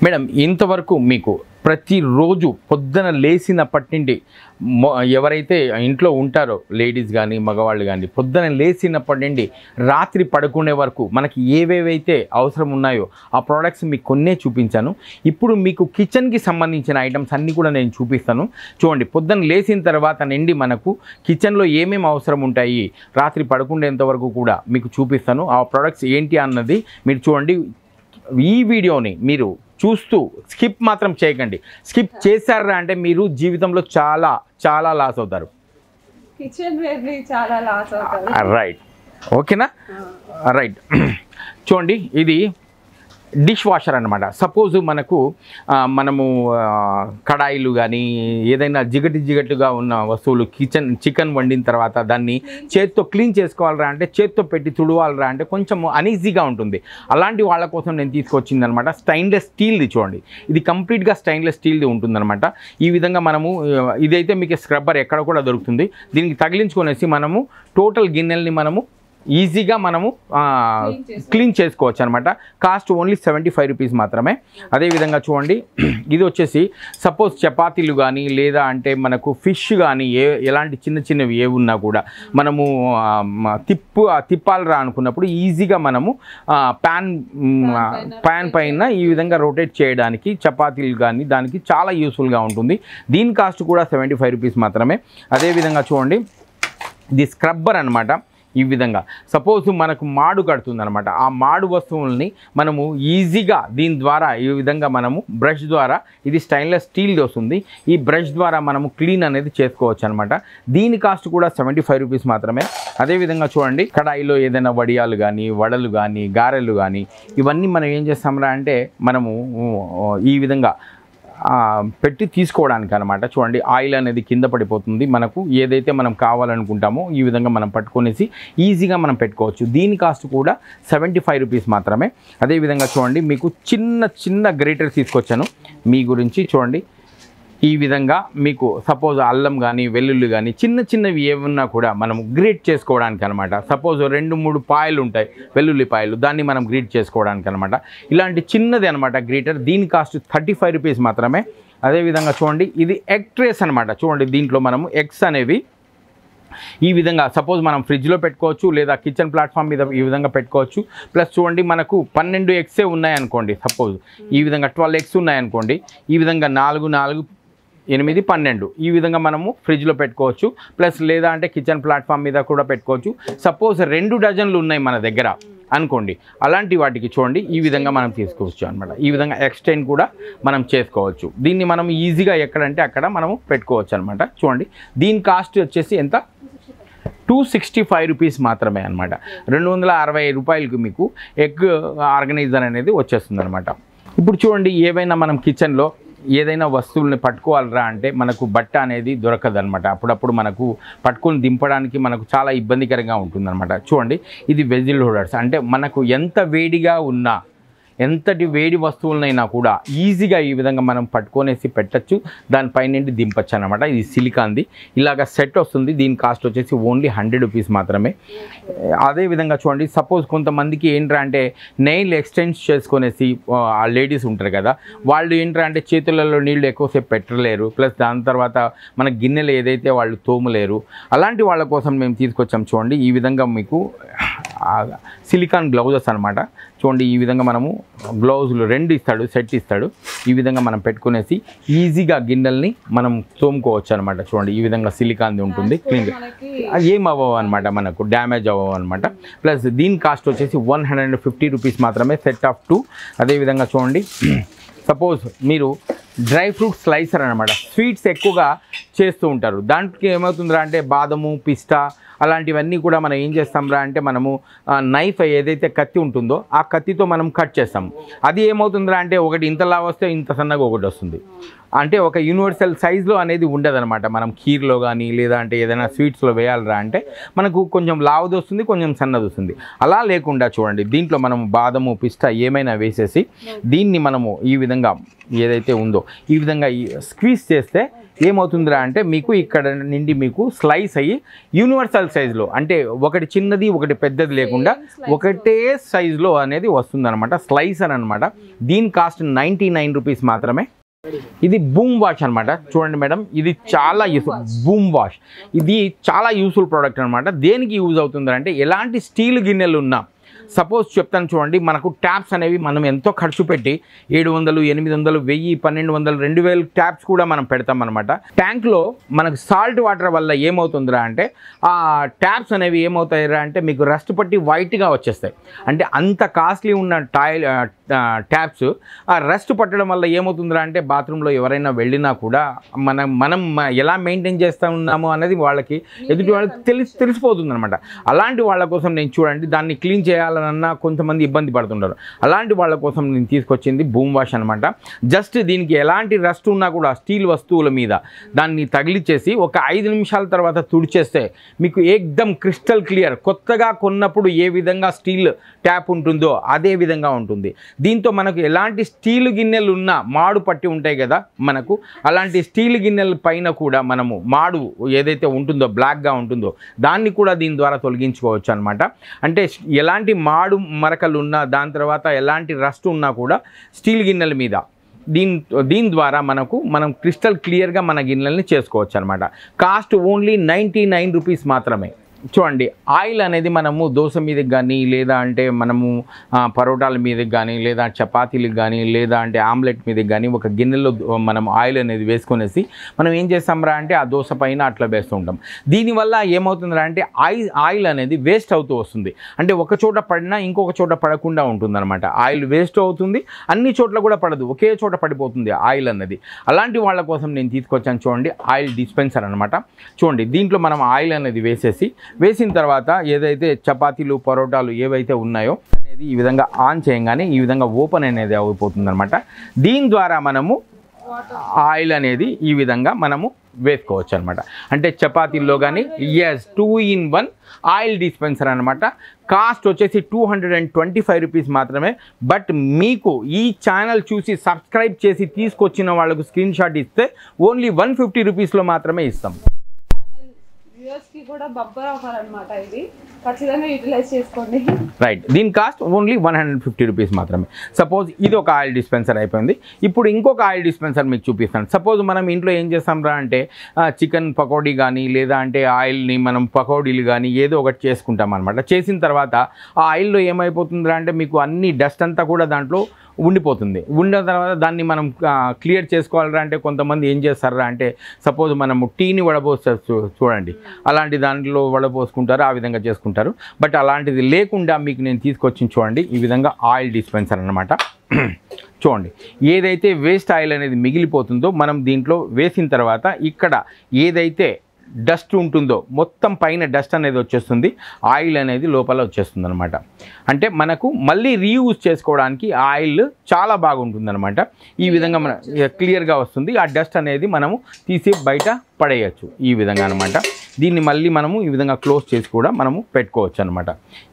Madam ఇంతవరకు మీకు ప్రతిరోజు పొద్దున లేచినప్పటి నుండి ఎవరైతే ఇంట్లో ఉంటారో లేడీస్ కానీ మగవాళ్ళు కానీ పొద్దున లేచినప్పటి నుండి రాత్రి పడుకునే వరకు మనకి ఏవేవైతే అవసరం ఉన్నాయో ఆ ప్రోడక్ట్స్ మీకు కొన్నే చూపించాను. ఇప్పుడు మీకు కిచెన్కి సంబంధించిన ఐటమ్స్ అన్నీ కూడా నేను చూపిస్తాను. చూడండి, పొద్దున లేచిన తర్వాత నుండి మనకు కిచెన్లో ఏమేమి అవసరం ఉంటాయి రాత్రి పడుకునేంత వరకు కూడా మీకు చూపిస్తాను. ఆ ప్రోడక్ట్స్ ఏంటి అన్నది మీరు చూడండి. ఈ వీడియోని మీరు చూస్తూ స్కిప్ మాత్రం చేయకండి. స్కిప్ చేశారా అంటే మీరు జీవితంలో చాలా చాలా లాస్ అవుతారు. కిచెన్ వేర్ని చాలా లాస్ అవుతారు. రైట్, ఓకేనా? రైట్, చూడండి, ఇది డిష్ వాషర్ అనమాట. సపోజ్ మనము కడాయిలు కానీ ఏదైనా జిగటుగా ఉన్న వస్తువులు చికెన్ వండిన తర్వాత దాన్ని చేత్తో క్లీన్ చేసుకోవాలరా అంటే చేత్తో పెట్టి తుడవాలరా అంటే కొంచెం అనీజీగా ఉంటుంది. అలాంటి వాళ్ళ కోసం నేను తీసుకొచ్చింది అనమాట. స్టెయిన్లెస్ స్టీల్ది చూడండి, ఇది కంప్లీట్గా స్టెయిన్లెస్ స్టీల్ది ఉంటుందన్నమాట. ఈ విధంగా మనము ఇదైతే మీకు స్క్రబ్బర్ ఎక్కడ కూడా దొరుకుతుంది. దీనికి తగిలించుకొనేసి మనము టోటల్ గిన్నెల్ని మనము ఈజీగా మనము క్లీన్ చేసుకోవచ్చు అనమాట. కాస్ట్ ఓన్లీ 75 రూపీస్ మాత్రమే. అదేవిధంగా చూడండి, ఇది వచ్చేసి సపోజ్ చపాతీలు కానీ లేదా అంటే మనకు ఫిష్ కానీ ఎలాంటి చిన్నవి ఏ ఉన్నా కూడా మనము తిప్పాలరా అనుకున్నప్పుడు ఈజీగా మనము ప్యాన్ పైన ఈ విధంగా రొటేట్ చేయడానికి చపాతీలు కానీ దానికి చాలా యూస్ఫుల్గా ఉంటుంది. దీని కాస్ట్ కూడా 75 రూపీస్ మాత్రమే. అదేవిధంగా చూడండి, ఇది స్క్రబ్బర్ అనమాట. ఈ విధంగా సపోజ్ మనకు మాడు కడుతుందనమాట. ఆ మాడు వస్తువుల్ని మనము ఈజీగా దీని ద్వారా ఈ విధంగా మనము బ్రష్ ద్వారా, ఇది స్టెయిన్లెస్ స్టీల్ది వస్తుంది, ఈ బ్రష్ ద్వారా మనము క్లీన్ అనేది చేసుకోవచ్చు అనమాట. దీని కాస్ట్ కూడా 75 రూపీస్ మాత్రమే. అదేవిధంగా చూడండి, కడాయిలో ఏదైనా వడియాలు కానీ వడలు కానీ గారెలు కానీ ఇవన్నీ మనం ఏం చేస్తామరా అంటే మనము ఈ విధంగా పెట్టి తీసుకోవడానికి అనమాట. చూడండి, ఆయిల్ అనేది కింద పడిపోతుంది. మనకు ఏదైతే మనం కావాలనుకుంటామో ఈ విధంగా మనం పట్టుకొనేసి ఈజీగా మనం పెట్టుకోవచ్చు. దీని కాస్ట్ కూడా 75 రూపీస్ మాత్రమే. అదేవిధంగా చూడండి, మీకు చిన్న గ్రేటర్ తీసుకొచ్చాను మీ గురించి. చూడండి, ఈ విధంగా మీకు సపోజ్ అల్లం కానీ వెల్లుల్లి కానీ చిన్నవి ఏమన్నా కూడా మనం గ్రేట్ చేసుకోవడానికి అనమాట. సపోజ్ 2-3 పాయలు ఉంటాయి వెల్లుల్లి పాయలు, దాన్ని మనం గ్రేట్ చేసుకోవడానికి అనమాట. ఇలాంటి చిన్నది అనమాట గ్రేటర్. దీని కాస్ట్ 35 రూపీస్ మాత్రమే. అదేవిధంగా చూడండి, ఇది ఎగ్ ట్రేస్ అనమాట. చూడండి, దీంట్లో మనము ఎగ్స్ అనేవి ఈ విధంగా సపోజ్ మనం ఫ్రిడ్జ్లో పెట్టుకోవచ్చు లేదా కిచెన్ ప్లాట్ఫామ్ మీద ఈ విధంగా పెట్టుకోవచ్చు. ప్లస్ చూడండి, మనకు 12 ఎగ్సే ఉన్నాయనుకోండి, సపోజ్ ఈ విధంగా 12 ఎగ్స్ ఉన్నాయనుకోండి, ఈ విధంగా 4, 8, 12 ఈ విధంగా మనము ఫ్రిడ్జ్లో పెట్టుకోవచ్చు. ప్లస్ లేదా అంటే కిచెన్ ప్లాట్ఫామ్ మీద కూడా పెట్టుకోవచ్చు. సపోజ్ 2 డజన్లు ఉన్నాయి మన దగ్గర అనుకోండి, అలాంటి వాటికి చూడండి ఈ విధంగా మనం తీసుకోవచ్చు అనమాట. ఈ విధంగా ఎక్స్టెండ్ కూడా మనం చేసుకోవచ్చు. దీన్ని మనం ఈజీగా ఎక్కడంటే అక్కడ మనము పెట్టుకోవచ్చు అనమాట. చూడండి, దీని కాస్ట్ వచ్చేసి ఎంత, 265 రూపీస్ మాత్రమే అనమాట. 260 రూపాయలకి మీకు ఎగ్ ఆర్గనైజర్ అనేది వచ్చేస్తుంది అనమాట. ఇప్పుడు చూడండి, ఏవైనా మనం కిచెన్లో ఏదైనా వస్తువుల్ని పట్టుకోవాలరా అంటే మనకు బట్ట అనేది దొరకదనమాట. అప్పుడప్పుడు మనకు పట్టుకొని దింపడానికి మనకు చాలా ఇబ్బందికరంగా ఉంటుందన్నమాట. చూడండి, ఇది వెజిల్ హోల్డర్స్. అంటే మనకు ఎంత వేడిగా ఉన్నా ఎంతటి వేడి వస్తువులనైనా కూడా ఈజీగా ఈ విధంగా మనం పట్టుకొనేసి పెట్టచ్చు, దానిపైన దింపచ్చు అనమాట. ఇది సిలికాన్ది, ఇలాగ సెట్ వస్తుంది. దీని కాస్ట్ వచ్చేసి ఓన్లీ 100 రూపీస్ మాత్రమే. అదేవిధంగా చూడండి, సపోజ్ కొంతమందికి ఏంట్రా అంటే నెయిల్ ఎక్స్టెండ్ చేసుకొనేసి లేడీస్ ఉంటారు కదా, వాళ్ళు ఏంట్రా అంటే చేతులలో నీళ్ళు ఎక్కువసేపు పెట్టలేరు. ప్లస్ దాని తర్వాత మన గిన్నెలు ఏదైతే వాళ్ళు తోమలేరు, అలాంటి వాళ్ళ కోసం మేము తీసుకొచ్చాం. చూడండి, ఈ విధంగా మీకు సిలికాన్ గ్లౌజెస్ అనమాట. చూడండి, ఈ విధంగా మనము గ్లౌజులు 2 ఇస్తాడు, సెట్ ఇస్తాడు. ఈ విధంగా మనం పెట్టుకునేసి ఈజీగా గిన్నెల్ని మనం తోముకోవచ్చు అనమాట. చూడండి, ఈ విధంగా సిలికాన్ది ఉంటుంది. క్లీన్గా ఏం అవ్వవు అనమాట, మనకు డ్యామేజ్ అవ్వవు అనమాట. ప్లస్ దీని కాస్ట్ వచ్చేసి 150 రూపీస్ మాత్రమే, సెట్ ఆఫ్ 2. అదేవిధంగా చూడండి, సపోజ్ మీరు డ్రై ఫ్రూట్ స్లైసర్ అనమాట. స్వీట్స్ ఎక్కువగా చేస్తూ ఉంటారు. దాంట్లో ఏమవుతుందిరా అంటే బాదము, పిస్తా అలాంటివన్నీ కూడా మనం ఏం చేస్తాంరా అంటే మనము నైఫ్ ఏదైతే కత్తి ఉంటుందో ఆ కత్తితో మనం కట్ చేస్తాం. అది ఏమవుతుందిరా అంటే ఒకటి ఇంతలా వస్తే ఇంత సన్నగా ఒకటి వస్తుంది. అంటే ఒక యూనివర్సల్ సైజులో అనేది ఉండదన్నమాట. మనం ఖీర్లో కానీ లేదా అంటే ఏదైనా స్వీట్స్లో వేయాలరా అంటే మనకు కొంచెం లావుది వస్తుంది, కొంచెం సన్నది వస్తుంది. అలా లేకుండా చూడండి, దీంట్లో మనము బాదము, పిస్తా ఏమైనా వేసేసి దీన్ని మనము ఈ విధంగా ఏదైతే ఉందో ఈ విధంగా స్క్వీజ్ చేస్తే ఏమవుతుందిరా అంటే మీకు ఇక్కడ నుండి మీకు స్లైస్ అయ్యి యూనివర్సల్ సైజులో, అంటే ఒకటి చిన్నది ఒకటి పెద్దది లేకుండా ఒకటే సైజులో అనేది వస్తుందన్నమాట, స్లైసర్ అనమాట. దీని కాస్ట్ 99 రూపీస్ మాత్రమే. ఇది బూమ్ వాష్ అనమాట. చూడండి మేడం, ఇది చాలా బూమ్ వాష్, ఇది చాలా యూస్ఫుల్ ప్రోడక్ట్ అనమాట. దేనికి యూజ్ అవుతుంది అంటే ఎలాంటి స్టీల్ గిన్నెలు ఉన్నా, సపోజ్ చెప్తాను చూడండి, మనకు ట్యాప్స్ అనేవి మనం ఎంతో ఖర్చు పెట్టి 700, 800, 1000, 1200, 2000 ట్యాప్స్ కూడా మనం పెడతాం అనమాట. ట్యాంక్లో మనకు సాల్ట్ వాటర్ వల్ల ఏమవుతుందిరా అంటే ఆ ట్యాప్స్ అనేవి ఏమవుతాయిరా అంటే మీకు రస్ట్ పట్టి వైట్గా వచ్చేస్తాయి. అంటే అంత కాస్ట్లీ ఉన్న ట్యాప్స్ ఆ రస్ట్ పట్టడం వల్ల ఏమవుతుందిరా అంటే బాత్రూంలో ఎవరైనా వెళ్ళినా కూడా మనం ఎలా మెయింటైన్ చేస్తూ ఉన్నాము అనేది వాళ్ళకి ఎదుటి వాళ్ళకి తెలిసిపోతుంది అనమాట. అలాంటి వాళ్ళ కోసం నేను చూడండి దాన్ని క్లీన్ చేయాలన్నా కొంతమంది ఇబ్బంది పడుతుంటారు. అలాంటి వాళ్ళ కోసం నేను తీసుకొచ్చింది బూమ్ వాష్ అనమాట. జస్ట్ దీనికి ఎలాంటి రస్ట్ ఉన్నా కూడా స్టీల్ వస్తువుల మీద దాన్ని తగిలిచ్చేసి ఒక 5 నిమిషాల తర్వాత తుడిచేస్తే మీకు ఏకదమ్ క్రిస్టల్ క్లియర్, కొత్తగా కొన్నప్పుడు ఏ విధంగా స్టీల్ ట్యాప్ ఉంటుందో అదే విధంగా ఉంటుంది. దీంతో మనకు ఎలాంటి స్టీల్ గిన్నెలు ఉన్నా మాడు పట్టి ఉంటాయి కదా మనకు, అలాంటి స్టీల్ గిన్నెల పైన కూడా మనము మాడు ఏదైతే ఉంటుందో బ్లాక్గా ఉంటుందో దాన్ని కూడా దీని ద్వారా తొలగించుకోవచ్చు అనమాట. అంటే ఎలాంటి మాడు మరకలు ఉన్నా, దాని తర్వాత ఎలాంటి రస్ట్ ఉన్నా కూడా స్టీల్ గిన్నెల మీద దీని ద్వారా మనం క్రిస్టల్ క్లియర్గా మన గిన్నెల్ని చేసుకోవచ్చు అనమాట. కాస్ట్ ఓన్లీ 99 రూపీస్ మాత్రమే. చూడండి, ఆయిల్ అనేది మనము దోశ మీదకి కానీ, లేదా అంటే మనము పరోటాల మీదకి కానీ, లేదా చపాతీలకు కానీ, లేదా అంటే ఆమ్లెట్ మీదకి కానీ ఒక గిన్నెలో మనం ఆయిల్ అనేది వేసుకొనేసి మనం ఏం చేస్తాంరా అంటే ఆ దోశ పైన అట్లా వేస్తూ ఉంటాం. దీనివల్ల ఏమవుతుందిరా అంటే ఆయిల్ అనేది వేస్ట్ అవుతూ వస్తుంది. అంటే ఒక చోట పడినా ఇంకొక చోట పడకుండా ఉంటుందన్నమాట. ఆయిల్ వేస్ట్ అవుతుంది, అన్ని చోట్ల కూడా పడదు, ఒకే చోట పడిపోతుంది ఆయిల్ అన్నది. అలాంటి వాళ్ళ కోసం నేను తీసుకొచ్చాను చూడండి, ఆయిల్ డిస్పెన్సర్ అనమాట. చూడండి, దీంట్లో మనం ఆయిల్ అనేది వేసిన తర్వాత ఏదైతే చపాతీలు పరోటాలు ఏవైతే ఉన్నాయో అనేది ఈ విధంగా ఆన్ చేయగానే ఈ విధంగా ఓపెన్ అనేది అయిపోతుంది అనమాట. దీని ద్వారా మనము ఆయిల్ అనేది ఈ విధంగా మనము వేసుకోవచ్చు అనమాట. అంటే చపాతీల్లో కానీ 2-in-1 ఆయిల్ డిస్పెన్సర్ అనమాట. కాస్ట్ వచ్చేసి 225 రూపీస్ మాత్రమే. బట్ మీకు ఈ ఛానల్ చూసి సబ్స్క్రైబ్ చేసి తీసుకొచ్చిన వాళ్ళకు స్క్రీన్ షాట్ ఇస్తే ఓన్లీ 150 రూపీస్లో మాత్రమే ఇస్తాం. వ్యూవర్స్కి కూడా బంపర్ ఆఫర్ అనమాట, ఇది ఖచ్చితంగా యూటిలైజ్ చేసుకోండి. రైట్, దీని కాస్ట్ ఓన్లీ 150 రూపీస్ మాత్రమే. సపోజ్ ఇది ఒక ఆయిల్ డిస్పెన్సర్ అయిపోయింది. ఇప్పుడు ఇంకొక ఆయిల్ డిస్పెన్సర్ మీకు చూపిస్తాను. సపోజ్ మనం ఇంట్లో ఏం చేస్తాంరా అంటే చికెన్ పకోడీ కానీ, లేదా అంటే ఆయిల్ని మనం పకోడీలు కానీ ఏదో ఒకటి చేసుకుంటాం అనమాట. చేసిన తర్వాత ఆ ఆయిల్లో ఏమైపోతుందిరా అంటే మీకు అన్ని డస్ట్ అంతా కూడా దాంట్లో ఉండిపోతుంది. ఉండిన తర్వాత దాన్ని మనం క్లియర్ చేసుకోవాలరా అంటే కొంతమంది ఏం చేస్తారా అంటే సపోజ్ మనము టీని వడపోస్తారు చూడండి, అలాంటి దాంట్లో వడపోసుకుంటారు, ఆ విధంగా చేసుకుంటారు. బట్ అలాంటిది లేకుండా మీకు నేను తీసుకొచ్చి చూడండి ఈ విధంగా ఆయిల్ డిస్పెన్సర్ అనమాట. చూడండి, ఏదైతే వేస్ట్ ఆయిల్ అనేది మిగిలిపోతుందో మనం దీంట్లో వేసిన తర్వాత ఇక్కడ ఏదైతే డస్ట్ ఉంటుందో మొత్తం పైన డస్ట్ అనేది వచ్చేస్తుంది, ఆయిల్ అనేది లోపల వచ్చేస్తుంది అనమాట. అంటే మనకు మళ్ళీ రీయూజ్ చేసుకోవడానికి ఆయిల్ చాలా బాగుంటుంది అనమాట. ఈ విధంగా మన క్లియర్గా వస్తుంది. ఆ డస్ట్ అనేది మనము తీసి బయట పడేయచ్చు ఈ విధంగా అనమాట. దీన్ని మళ్ళీ మనము ఈ విధంగా క్లోజ్ చేసి కూడా మనము పెట్టుకోవచ్చు అనమాట.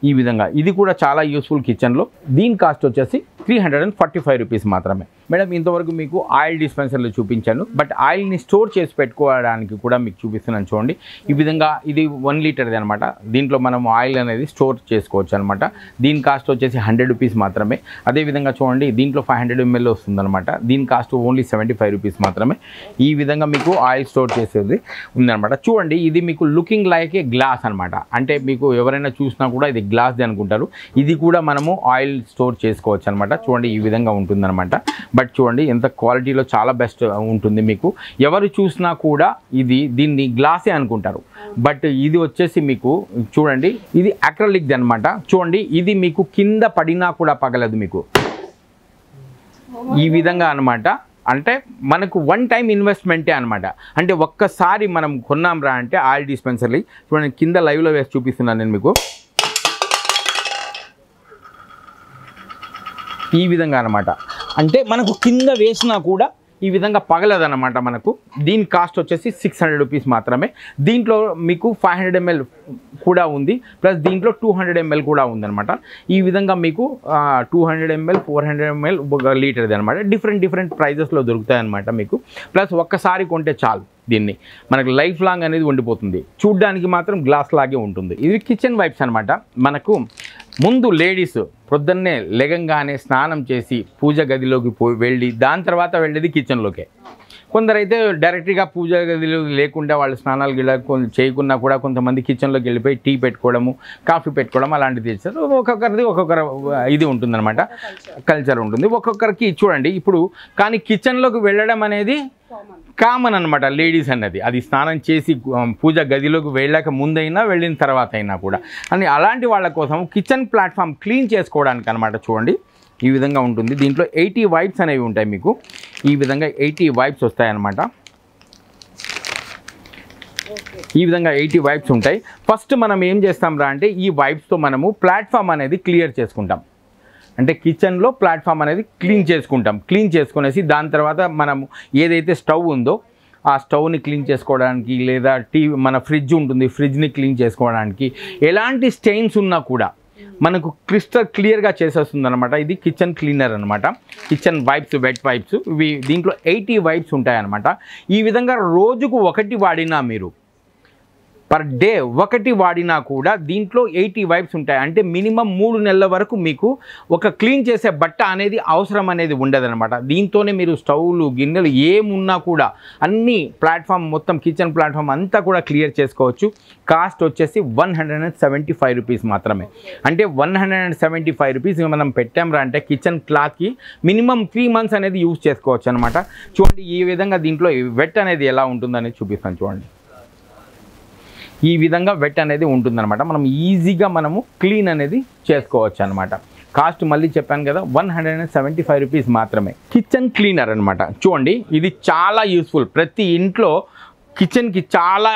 ఈ విధంగా ఇది కూడా చాలా యూస్ఫుల్ కిచెన్లో. దీని కాస్ట్ వచ్చేసి 345 రూపీస్ మాత్రమే. మేడం, ఇంతవరకు మీకు ఆయిల్ డిస్పెన్సర్లు చూపించాను, బట్ ఆయిల్ని స్టోర్ చేసి పెట్టుకోవడానికి కూడా మీకు చూపిస్తున్నాను చూడండి. ఈ విధంగా ఇది 1 లీటర్ది అనమాట. దీంట్లో మనం ఆయిల్ అనేది స్టోర్ చేసుకోవచ్చు అనమాట. దీని కాస్ట్ వచ్చేసి 100 రూపీస్ మాత్రమే. అదేవిధంగా చూడండి, దీంట్లో 500 ml వస్తుందన్నమాట. దీని కాస్ట్ ఓన్లీ 75 రూపీస్ మాత్రమే. ఈ విధంగా మీకు ఆయిల్ స్టోర్ చేసేది ఉందన్నమాట. చూడండి, ఇది మీకు లుకింగ్ లైక్ ఏ గ్లాస్ అనమాట. అంటే మీకు ఎవరైనా చూసినా కూడా ఇది గ్లాస్ది అనుకుంటారు. ఇది కూడా మనము ఆయిల్ స్టోర్ చేసుకోవచ్చు అనమాట. చూడండి, ఈ విధంగా ఉంటుందన్నమాట. బట్ చూడండి ఎంత క్వాలిటీలో చాలా బెస్ట్ ఉంటుంది. మీకు ఎవరు చూసినా కూడా దీన్ని గ్లాసే అనుకుంటారు. బట్ ఇది వచ్చేసి మీకు చూడండి, ఇది అక్రిలిక్ది అనమాట. చూడండి, ఇది మీకు కింద పడినా కూడా పగలదు మీకు ఈ విధంగా అనమాట. అంటే మనకు 1 టైం ఇన్వెస్ట్మెంటే అనమాట. అంటే ఒక్కసారి మనం కొన్నాంరా అంటే ఆయిల్ డిస్పెన్సర్లు చూడండి, కింద లైవ్లో వేసి చూపిస్తున్నాను నేను మీకు ఈ విధంగా అనమాట. అంటే మనకు కింద వేసినా కూడా ఈ విధంగా పగలదన్నమాట మనకు. దీని కాస్ట్ వచ్చేసి 600 రూపీస్ మాత్రమే. దీంట్లో మీకు 500 ml కూడా ఉంది, ప్లస్ దీంట్లో 200 ml కూడా ఉందన్నమాట. ఈ విధంగా మీకు 200 ml 400 ml ఒక లీటర్ది అనమాట. డిఫరెంట్ ప్రైజెస్లో దొరుకుతాయి అనమాట మీకు. ప్లస్ ఒక్కసారి కొంటే చాలు, దీన్ని మనకు లైఫ్ లాంగ్ అనేది ఉండిపోతుంది. చూడ్డానికి మాత్రం గ్లాస్ లాగే ఉంటుంది. ఇది కిచెన్ వైప్స్ అనమాట. మనకు ముందు లేడీస్ పొద్దున్నే లెగంగానే స్నానం చేసి పూజ గదిలోకి వెళ్ళి దాని తర్వాత వెళ్ళేది కిచెన్లోకే. కొందరైతే డైరెక్ట్గా పూజ గదిలో లేకుండా వాళ్ళు స్నానాలు గిలా చేయకున్నా కూడా కొంతమంది కిచెన్లోకి వెళ్ళిపోయి టీ పెట్టుకోవడము, కాఫీ పెట్టుకోవడం అలాంటిది చేస్తారు. ఒక్కొక్కరిది ఒక్కొక్కరు ఇది ఉంటుందన్నమాట, కల్చర్ ఉంటుంది ఒక్కొక్కరికి. చూడండి ఇప్పుడు కానీ కిచెన్లోకి వెళ్ళడం అనేది కామన్ అనమాట లేడీస్ అన్నది. అది స్నానం చేసి పూజ గదిలోకి వెళ్ళాక ముందైనా వెళ్ళిన తర్వాత అయినా కూడా. అని అలాంటి వాళ్ళ కోసం కిచెన్ ప్లాట్ఫామ్ క్లీన్ చేసుకోవడానికి అనమాట. చూడండి ఈ విధంగా ఉంటుంది. దీంట్లో 80 వైప్స్ అనేవి ఉంటాయి మీకు. ఈ విధంగా 80 వైప్స్ వస్తాయన్నమాట. ఈ విధంగా 80 వైప్స్ ఉంటాయి. ఫస్ట్ మనం ఏం చేస్తాం రా అంటే ఈ వైప్స్తో మనము ప్లాట్ఫామ్ అనేది క్లియర్ చేసుకుంటాం. అంటే కిచెన్లో ప్లాట్ఫామ్ అనేది క్లీన్ చేసుకుంటాం. క్లీన్ చేసుకునేసి దాని తర్వాత మనము ఏదైతే స్టవ్ ఉందో ఆ స్టవ్ని క్లీన్ చేసుకోవడానికి, లేదా మన ఫ్రిడ్జ్ ఉంటుంది ఫ్రిడ్జ్ని క్లీన్ చేసుకోవడానికి, ఎలాంటి స్టెయిన్స్ ఉన్నా కూడా మనకు క్రిస్టల్ క్లియర్గా చేసేస్తుంది అనమాట. ఇది కిచెన్ క్లీనర్ అనమాట. Kitchen wipes, wet wipes. ఇవి దీంట్లో 80 వైప్స్ ఉంటాయన్నమాట. ఈ విధంగా రోజుకు ఒకటి వాడినా మీరు పర్ డే ఒకటి వాడినా కూడా దీంట్లో 80 వైప్స్ ఉంటాయి. అంటే మినిమం 3 నెలల వరకు మీకు ఒక క్లీన్ చేసే బట్ట అనేది అవసరం అనేది ఉండదన్నమాట. దీంతోనే మీరు స్టవ్లు, గిన్నెలు ఏమున్నా కూడా అన్ని ప్లాట్ఫామ్ మొత్తం కిచెన్ ప్లాట్ఫామ్ అంతా కూడా క్లియర్ చేసుకోవచ్చు. కాస్ట్ వచ్చేసి 175 రూపీస్ మాత్రమే. అంటే 175 రూపీస్ మనం పెట్టాంరా అంటే కిచెన్ క్లాత్కి మినిమం 3 months అనేది యూజ్ చేసుకోవచ్చు అనమాట. చూడండి ఈ విధంగా దీంట్లో వెట్ అనేది ఎలా ఉంటుందనేది చూపిస్తాను. చూడండి ఈ విధంగా వెట్ అనేది ఉంటుందన్నమాట. మనం ఈజీగా మనము క్లీన్ అనేది చేసుకోవచ్చు అనమాట. కాస్ట్ మళ్ళీ చెప్పాను కదా 175 రూపీస్ మాత్రమే. కిచెన్ క్లీనర్ అనమాట. చూడండి ఇది చాలా యూస్ఫుల్. ప్రతి ఇంట్లో కిచెన్కి చాలా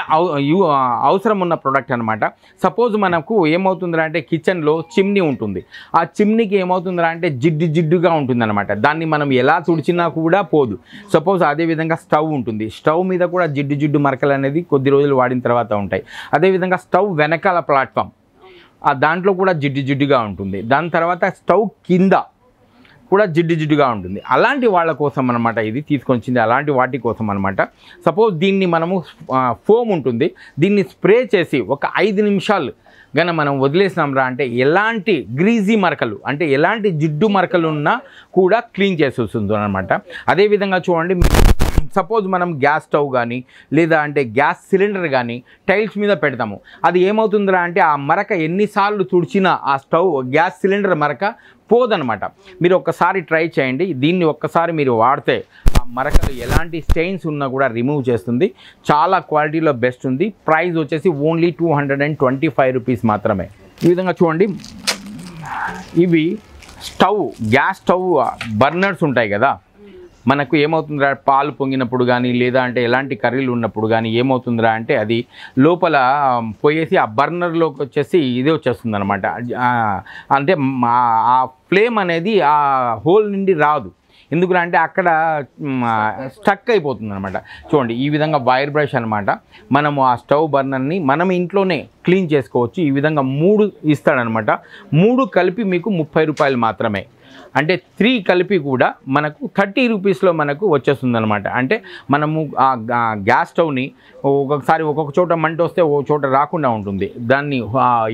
అవసరం ఉన్న ప్రోడక్ట్ అనమాట. సపోజ్ మనకు ఏమవుతుందిరా అంటే కిచెన్లో చిమ్నీ ఉంటుంది. ఆ చిమ్నీకి ఏమవుతుందిరా అంటే జిడ్డుగా ఉంటుందన్నమాట. దాన్ని మనం ఎలా తుడిచినా కూడా పోదు. సపోజ్ అదేవిధంగా స్టవ్ ఉంటుంది. స్టవ్ మీద కూడా జిడ్డు మరకలు అనేది కొద్ది రోజులు వాడిన తర్వాత ఉంటాయి. అదేవిధంగా స్టవ్ వెనకాల ప్లాట్ఫామ్ దాంట్లో కూడా జిడ్డుగా ఉంటుంది. దాని తర్వాత స్టవ్ కింద కూడా జిడ్డుగా ఉంటుంది. అలాంటి వాళ్ళ కోసం అనమాట ఇది తీసుకొచ్చింది. అలాంటి వాటి కోసం అనమాట. సపోజ్ దీన్ని మనము ఫోమ్ ఉంటుంది, దీన్ని స్ప్రే చేసి ఒక 5 నిమిషాలు కానీ మనం వదిలేసినాం రా అంటే ఎలాంటి గ్రీజీ మరకలు అంటే ఎలాంటి జిడ్డు మరకలు ఉన్నా కూడా క్లీన్ చేసేస్తుంది అనమాట. అదేవిధంగా చూడండి సపోజ్ మనం గ్యాస్ స్టవ్ కానీ లేదా అంటే గ్యాస్ సిలిండర్ కానీ టైల్స్ మీద పెడతాము. అది ఏమవుతుందిరా అంటే ఆ మరక ఎన్నిసార్లు తుడిచినా ఆ స్టవ్ గ్యాస్ సిలిండర్ మరక పోదనమాట. మీరు ఒక్కసారి ట్రై చేయండి. దీన్ని ఒక్కసారి మీరు వాడితే ఆ మరకలు ఎలాంటి స్టెయిన్స్ ఉన్నా కూడా రిమూవ్ చేస్తుంది. చాలా క్వాలిటీలో బెస్ట్ ఉంది. ప్రైస్ వచ్చేసి ఓన్లీ 225 రూపీస్ మాత్రమే. ఈ విధంగా చూడండి ఇవి గ్యాస్ స్టవ్ బర్నర్స్ ఉంటాయి కదా. మనకు ఏమవుతుందిరా పాలు పొంగినప్పుడు కానీ లేదా అంటే ఎలాంటి కర్రీలు ఉన్నప్పుడు కానీ ఏమవుతుందిరా అంటే అది లోపల పోయేసి ఆ బర్నర్లోకి వచ్చేసి ఇది వచ్చేస్తుంది అనమాట. అంటే ఆ ఫ్లేమ్ అనేది ఆ హోల్ నుండి రాదు. ఎందుకురా అంటే అక్కడ స్టక్ అయిపోతుంది అనమాట. చూడండి ఈ విధంగా వైర్ బ్రష్ అనమాట. మనము ఆ స్టవ్ బర్నర్ని మనం ఇంట్లోనే క్లీన్ చేసుకోవచ్చు. ఈ విధంగా 3 ఇస్తాడనమాట. 3 కలిపి మీకు 30 రూపాయలు మాత్రమే. అంటే 3 కలిపి కూడా మనకు 30 రూపీస్లో మనకు వచ్చేస్తుంది అనమాట. అంటే మనము ఆ గ్యాస్ స్టవ్ని ఒక్కొక్కసారి ఒక్కొక్క చోట మంట వస్తే ఓ చోట రాకుండా ఉంటుంది. దాన్ని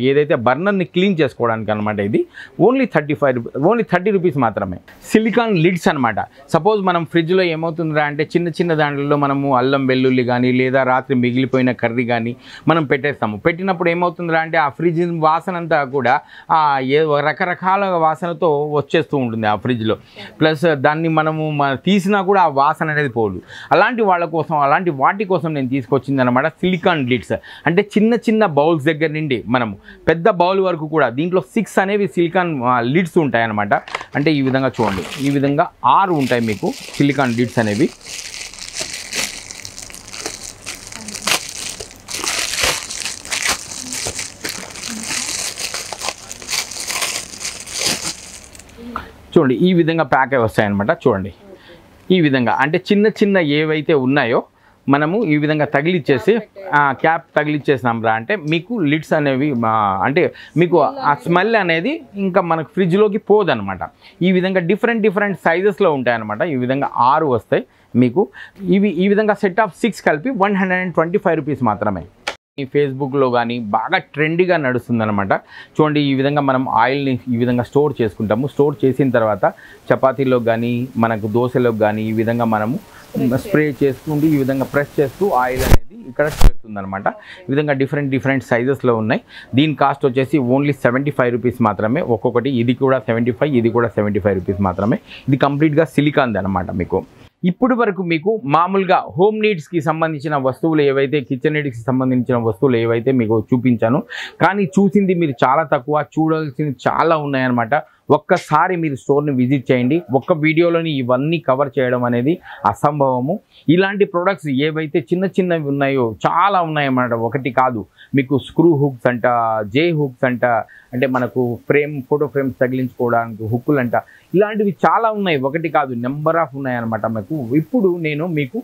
ఏదైతే బర్నర్ని క్లీన్ చేసుకోవడానికి అనమాట. ఇది ఓన్లీ 30 రూపీస్ మాత్రమే. సిలికాన్ లిడ్స్ అనమాట. సపోజ్ మనం ఫ్రిడ్జ్లో ఏమవుతుందిరా అంటే చిన్న దాంట్లో మనము అల్లం వెల్లుల్లి కానీ లేదా రాత్రి మిగిలిపోయిన కర్రీ కానీ మనం పెట్టేస్తాము. పెట్టినప్పుడు ఏమవుతుందిరా అంటే ఆ ఫ్రిడ్జ్ వాసన అంతా కూడా రకరకాల వాసనతో వచ్చేస్తుంది ఉంటుంది ఆ ఫ్రిడ్జ్లో. ప్లస్ దాన్ని మనము తీసినా కూడా ఆ వాసన అనేది పోదు. అలాంటి వాళ్ళ కోసం అలాంటి వాటి కోసం నేను తీసుకొచ్చింది అనమాట సిలికాన్ లిడ్స్. అంటే చిన్న బౌల్స్ దగ్గర నుండి మనము పెద్ద బౌల్ వరకు కూడా దీంట్లో 6 అనేవి సిలికాన్ లిడ్స్ ఉంటాయి అన్నమాట. అంటే ఈ విధంగా చూడండి ఈ విధంగా 6 ఉంటాయి మీకు సిలికాన్ లిడ్స్ అనేవి. చూడండి ఈ విధంగా ప్యాక్ అయి వస్తాయన్నమాట. చూడండి ఈ విధంగా అంటే చిన్న చిన్న ఏవైతే ఉన్నాయో మనము ఈ విధంగా తగిలిచ్చేసి క్యాప్ తగిలిచ్చేసినాం రా అంటే మీకు లిడ్స్ అనేవి అంటే మీకు ఆ స్మెల్ అనేది ఇంకా మనకు ఫ్రిడ్జ్లోకి పోదనమాట. ఈ విధంగా డిఫరెంట్ సైజెస్లో ఉంటాయన్నమాట. ఈ విధంగా 6 వస్తాయి మీకు. ఇవి ఈ విధంగా సెట్ ఆఫ్ 6 కలిపి 125 రూపీస్ మాత్రమే. ఈ ఫేస్బుక్లో కానీ బాగా ట్రెండీగా నడుస్తుందన్నమాట. చూడండి ఈ విధంగా మనం ఆయిల్ని ఈ విధంగా స్టోర్ చేసుకుంటాము. స్టోర్ చేసిన తర్వాత చపాతీలో కానీ మనకు దోశలోకి కానీ ఈ విధంగా మనము స్ప్రే చేసుకుంటూ ఈ విధంగా ప్రెస్ చేస్తూ ఆయిల్ అనేది ఇక్కడ చేరుతుందన్నమాట. ఈ విధంగా డిఫరెంట్ సైజెస్లో ఉన్నాయి. దీని కాస్ట్ వచ్చేసి ఓన్లీ 75 రూపీస్ మాత్రమే ఒక్కొక్కటి. ఇది కూడా 75, ఇది కూడా 75 రూపీస్ మాత్రమే. ఇది కంప్లీట్గా సిలికాన్ది అనమాట. మీకు ఇప్పుడు వరకు మీకు మామూలుగా హోమ్ నీడ్స్కి సంబంధించిన వస్తువులు ఏవైతే కిచెన్ నీడ్స్కి సంబంధించిన వస్తువులు ఏవైతే మీకు చూపించాను, కానీ చూసింది మీరు చాలా తక్కువ, చూడాల్సింది చాలా ఉన్నాయన్నమాట. ఒక్కసారి మీరు స్టోర్ని విజిట్ చేయండి. ఒక్క వీడియోలోని ఇవన్నీ కవర్ చేయడం అనేది అసంభవము. ఇలాంటి ప్రొడక్ట్స్ ఏవైతే చిన్నవి ఉన్నాయో చాలా ఉన్నాయన్నమాట. ఒకటి కాదు, మీకు స్క్రూ హుక్స్ అంట, జే హుక్స్ అంట, అంటే మనకు ఫోటో ఫ్రేమ్స్ తగిలించుకోవడానికి హుక్కులు అంట, ఇలాంటివి చాలా ఉన్నాయి. ఒకటి కాదు, నెంబర్ ఆఫ్ ఉన్నాయన్నమాట. మీకు ఇప్పుడు నేను మీకు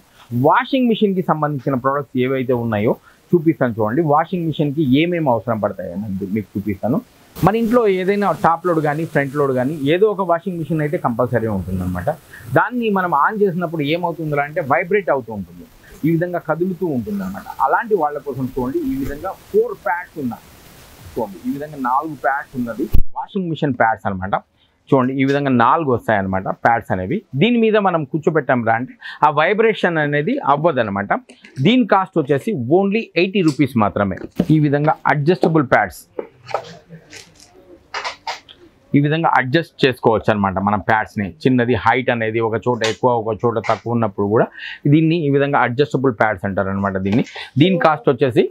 వాషింగ్ మిషన్కి సంబంధించిన ప్రొడక్ట్స్ ఏవైతే ఉన్నాయో చూపిస్తాను. చూడండి వాషింగ్ మిషన్కి ఏమేమి అవసరం పడతాయి అన్నది మీకు చూపిస్తాను. మన ఇంట్లో ఏదైనా టాప్ లోడ్ కానీ ఫ్రంట్ లోడ్ కానీ ఏదో ఒక వాషింగ్ మిషన్ అయితే కంపల్సరీ ఉంటుందన్నమాట. దాన్ని మనం ఆన్ చేసినప్పుడు ఏమవుతుందో అంటే వైబ్రేట్ అవుతూ ఉంటుంది, ఈ విధంగా కదులుతూ ఉంటుంది అనమాట. అలాంటి వాళ్ళ కోసం చూడండి ఈ విధంగా 4 ప్యాడ్స్ ఉన్నాయి. చూడండి ఈ విధంగా 4 ప్యాడ్స్ ఉన్నది వాషింగ్ మిషన్ ప్యాడ్స్ అనమాట. చూడండి ఈ విధంగా 4 వస్తాయన్నమాట ప్యాడ్స్ అనేవి. దీని మీద మనం కూర్చోబెట్టాం రా అంటే ఆ వైబ్రేషన్ అనేది అవ్వదన్నమాట. దీని కాస్ట్ వచ్చేసి ఓన్లీ 80 రూపీస్ మాత్రమే. ఈ విధంగా అడ్జస్టబుల్ ప్యాడ్స్ ఈ విధంగా అడ్జస్ట్ చేసుకోవచ్చు అనమాట. మనం ప్యాడ్స్ని చిన్నది హైట్ అనేది ఒక చోట ఎక్కువ ఒక చోట తక్కువ ఉన్నప్పుడు కూడా దీన్ని ఈ విధంగా అడ్జస్టబుల్ ప్యాడ్స్ అంటారు అనమాట. దీని కాస్ట్ వచ్చేసి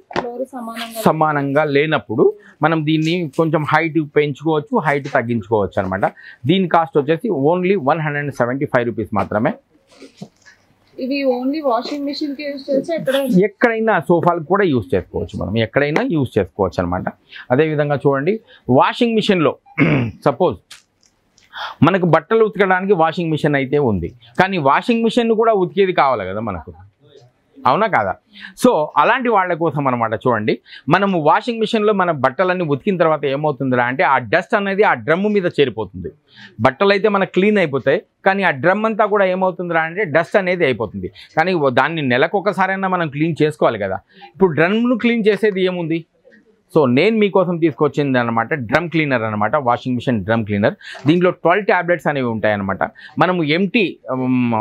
సమానంగా లేనప్పుడు మనం దీన్ని కొంచెం హైట్ పెంచుకోవచ్చు, హైట్ తగ్గించుకోవచ్చు అనమాట. దీని కాస్ట్ వచ్చేసి ఓన్లీ 175 రూపీస్ మాత్రమే. ఇవి ఓన్లీ వాషింగ్ మిషన్ కి యూస్ చేస్తే ఎక్కడైనా సోఫాలకు కూడా యూస్ చేసుకోవచ్చు, మనం ఎక్కడైనా యూస్ చేసుకోవచ్చు అనమాట. అదేవిధంగా చూడండి వాషింగ్ మిషన్లో సపోజ్ మనకు బట్టలు ఉతకడానికి వాషింగ్ మిషన్ అయితే ఉంది, కానీ వాషింగ్ మిషన్ కూడా ఉతికేది కావాలి కదా మనకు, అవునా కాదా? సో అలాంటి వాళ్ళ కోసం అనమాట. చూడండి మనము వాషింగ్ మిషన్లో మన బట్టలన్నీ ఉతికిన తర్వాత ఏమవుతుందిరా అంటే ఆ డస్ట్ అనేది ఆ డ్రమ్ మీద చేరిపోతుంది. బట్టలు అయితే మనకు క్లీన్ అయిపోతాయి, కానీ ఆ డ్రమ్ అంతా కూడా ఏమవుతుందిరా అంటే డస్ట్ అనేది అయిపోతుంది. కానీ దాన్ని నెలకు ఒకసారైనా మనం క్లీన్ చేసుకోవాలి కదా. ఇప్పుడు డ్రమ్ను క్లీన్ చేసేది ఏముంది? సో నేను మీకోసం తీసుకొచ్చింది అనమాట డ్రమ్ క్లీనర్ అనమాట, వాషింగ్ మిషన్ డ్రమ్ క్లీనర్. దీంట్లో 12 ట్యాబ్లెట్స్ అనేవి ఉంటాయన్నమాట. మనము ఎంటీ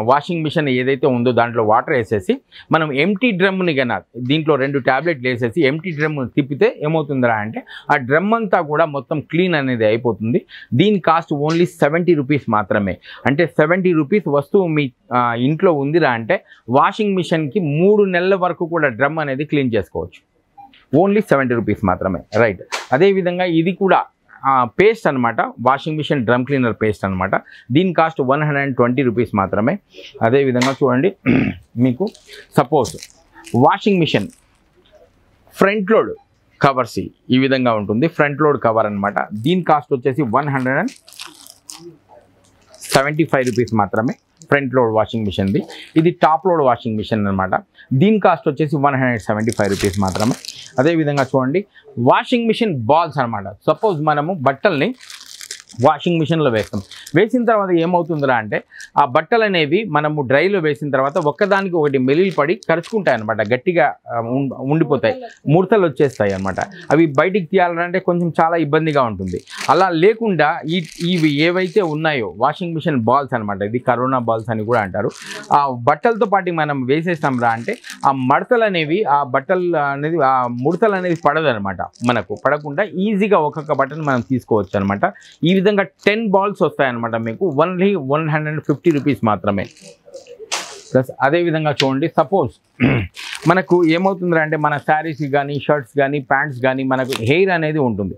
వాషింగ్ మిషన్ ఏదైతే ఉందో దాంట్లో వాటర్ వేసేసి మనం ఎంటీ డ్రమ్ని కన్నా దీంట్లో 2 ట్యాబ్లెట్లు వేసేసి ఎంటీ డ్రమ్ తిప్పితే ఏమవుతుందిరా అంటే ఆ డ్రమ్ అంతా కూడా మొత్తం క్లీన్ అనేది అయిపోతుంది. దీని కాస్ట్ ఓన్లీ 70 రూపీస్ మాత్రమే. అంటే 70 రూపీస్ వస్తువు మీ ఇంట్లో ఉందిరా అంటే వాషింగ్ మిషన్కి 3 నెలల వరకు కూడా డ్రమ్ అనేది క్లీన్ చేసుకోవచ్చు. ఓన్లీ 70 రూపీస్ మాత్రమే, రైట్. అదేవిధంగా ఇది కూడా పేస్ట్ అనమాట, washing machine drum cleaner paste అనమాట. దీని కాస్ట్ 120 రూపీస్ మాత్రమే. అదేవిధంగా చూడండి మీకు suppose washing machine front load covers ఈ విధంగా ఉంటుంది, ఫ్రంట్ లోడ్ కవర్ అనమాట. దీని కాస్ట్ వచ్చేసి 175 రూపీస్ మాత్రమే. ఫ్రంట్ లోడ్ వాషింగ్ మిషన్ది. ఇది టాప్ లోడ్ వాషింగ్ మిషన్ అనమాట. దీని కాస్ట్ వచ్చేసి 175 రూపీస్ మాత్రమే. అదేవిధంగా చూడండి వాషింగ్ మిషన్ బాల్స్ అనమాట. సపోజ్ మనము బట్టల్ని వాషింగ్ మిషన్లో వేస్తాం, వేసిన తర్వాత ఏమవుతుందిరా అంటే ఆ బట్టలు అనేవి మనము డ్రైలో వేసిన తర్వాత ఒక్కదానికి ఒకటి మెలిలు పడి కరుచుకుంటాయి అనమాట, గట్టిగా ఉండిపోతాయి, ముడతలు వచ్చేస్తాయి అనమాట. అవి బయటికి తీయాలంటే కొంచెం చాలా ఇబ్బందిగా ఉంటుంది. అలా లేకుండా ఇవి ఏవైతే ఉన్నాయో వాషింగ్ మిషన్ బాల్స్ అనమాట, ఇది కరోనా బాల్స్ అని కూడా అంటారు. ఆ బట్టలతో పాటు మనం వేసేస్తాం రా అంటే ఆ మడతలు అనేవి ఆ బట్టలు అనేది ఆ ముడతలు అనేది పడదు అనమాట. మనకు పడకుండా ఈజీగా ఒక్కొక్క బట్టను మనం తీసుకోవచ్చు అనమాట. ఈ విధంగా 10 బాల్స్ వస్తాయన్నమాట మీకు ఓన్లీ 150 రూపీస్ మాత్రమే. ప్లస్ అదేవిధంగా చూడండి సపోజ్ మనకు ఏమవుతుందంటే అంటే మన శారీస్ కానీ షర్ట్స్ కానీ ప్యాంట్స్ కానీ మనకు హెయిర్ అనేది ఉంటుంది.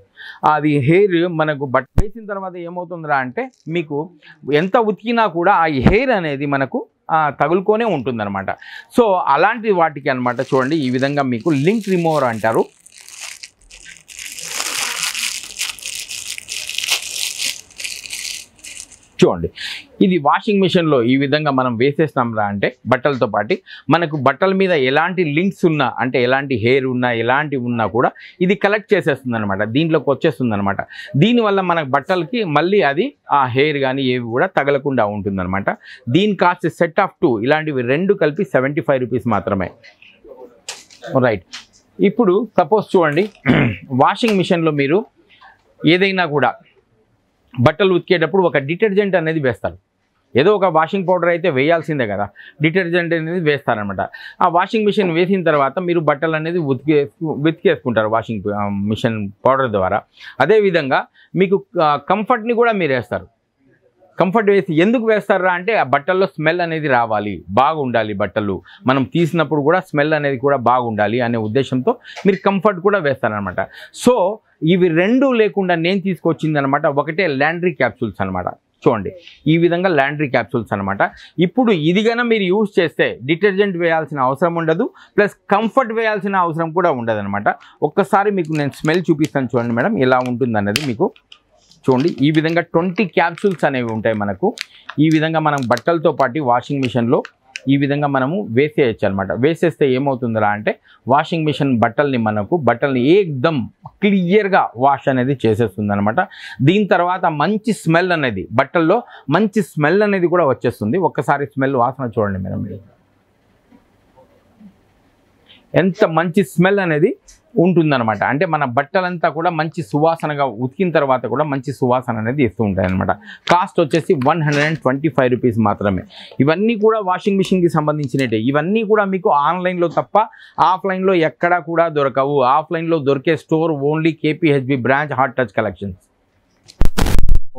అది హెయిర్ మనకు బట్ట వేసిన తర్వాత ఏమవుతుందిరా అంటే మీకు ఎంత ఉతికినా కూడా ఆ హెయిర్ అనేది మనకు తగులుకొనే ఉంటుందన్నమాట. సో అలాంటి వాటికి అనమాట చూడండి ఈ విధంగా మీకు లింక్ రిమూవర్ అంటారు. చూడండి, ఇది వాషింగ్ మిషన్లో ఈ విధంగా మనం వేసేస్తాంరా అంటే బట్టలతో పాటు మనకు బట్టల మీద ఎలాంటి లింక్స్ ఉన్నా, అంటే ఎలాంటి హెయిర్ ఉన్నా, ఎలాంటివి ఉన్నా కూడా ఇది కలెక్ట్ చేసేస్తుంది అనమాట, దీంట్లోకి వచ్చేస్తుంది అనమాట. దీనివల్ల మనకు బట్టలకి మళ్ళీ అది ఆ హెయిర్ కానీ ఏవి కూడా తగలకుండా ఉంటుందన్నమాట. దీని కాస్ట్ సెట్ ఆఫ్ 2 ఇలాంటివి 2 కలిపి 75 రూపీస్ మాత్రమే. రైట్, ఇప్పుడు సపోజ్ చూడండి, వాషింగ్ మిషన్లో మీరు ఏదైనా కూడా బట్టలు ఉతికేటప్పుడు ఒక డిటర్జెంట్ అనేది వేస్తారు. ఏదో ఒక వాషింగ్ పౌడర్ అయితే వేయాల్సిందే కదా, డిటర్జెంట్ అనేది వేస్తారనమాట. ఆ వాషింగ్ మిషన్ వేసిన తర్వాత మీరు బట్టలు అనేది ఉతికేసుకుంటారు వాషింగ్ మిషన్ పౌడర్ ద్వారా. అదేవిధంగా మీకు కంఫర్ట్ని కూడా మీరు వేస్తారు. కంఫర్ట్ వేసి ఎందుకు వేస్తారా అంటే ఆ బట్టల్లో స్మెల్ అనేది రావాలి, బాగుండాలి, బట్టలు మనం తీసినప్పుడు కూడా స్మెల్ అనేది కూడా బాగుండాలి అనే ఉద్దేశంతో మీరు కంఫర్ట్ కూడా వేస్తారనమాట. సో ఇవి 2 లేకుండా నేను తీసుకొచ్చింది అనమాట ఒకటే లాండ్రీ క్యాప్సూల్స్ అనమాట. చూడండి, ఈ విధంగా లాండ్రీ క్యాప్సూల్స్ అనమాట. ఇప్పుడు ఇది కన్నా మీరు యూజ్ చేస్తే డిటర్జెంట్ వేయాల్సిన అవసరం ఉండదు, ప్లస్ కంఫర్ట్ వేయాల్సిన అవసరం కూడా ఉండదు అనమాట. ఒక్కసారి మీకు నేను స్మెల్ చూపిస్తాను చూడండి మేడం, ఎలా ఉంటుంది అన్నది మీకు చూడండి. ఈ విధంగా 20 క్యాప్సూల్స్ అనేవి ఉంటాయి మనకు. ఈ విధంగా మనం బట్టలతో పాటు వాషింగ్ మిషన్లో ఈ విధంగా మనము వేసేయచ్చు అనమాట. వేసేస్తే ఏమవుతుందిరా అంటే వాషింగ్ మిషన్ బట్టల్ని ఏకదమ్ క్లియర్గా వాష్ అనేది చేసేస్తుంది అనమాట. దీని తర్వాత మంచి స్మెల్ అనేది బట్టల్లో మంచి స్మెల్ అనేది కూడా వచ్చేస్తుంది. ఒక్కసారి స్మెల్ వాసన చూడండి మేడం, ఎంత మంచి స్మెల్ అనేది ఉంటుందన్నమాట. అంటే మన బట్టలంతా కూడా మంచి సువాసనగా ఉతికిన తర్వాత కూడా మంచి సువాసన అనేది ఇస్తూ ఉంటాయి అనమాట. కాస్ట్ వచ్చేసి 125 రూపీస్ మాత్రమే. ఇవన్నీ కూడా వాషింగ్ మిషన్కి సంబంధించినట్టే. ఇవన్నీ కూడా మీకు ఆన్లైన్లో తప్ప ఆఫ్లైన్లో ఎక్కడా కూడా దొరకవు. ఆఫ్లైన్లో దొరికే store only KPHB branch heart touch collections.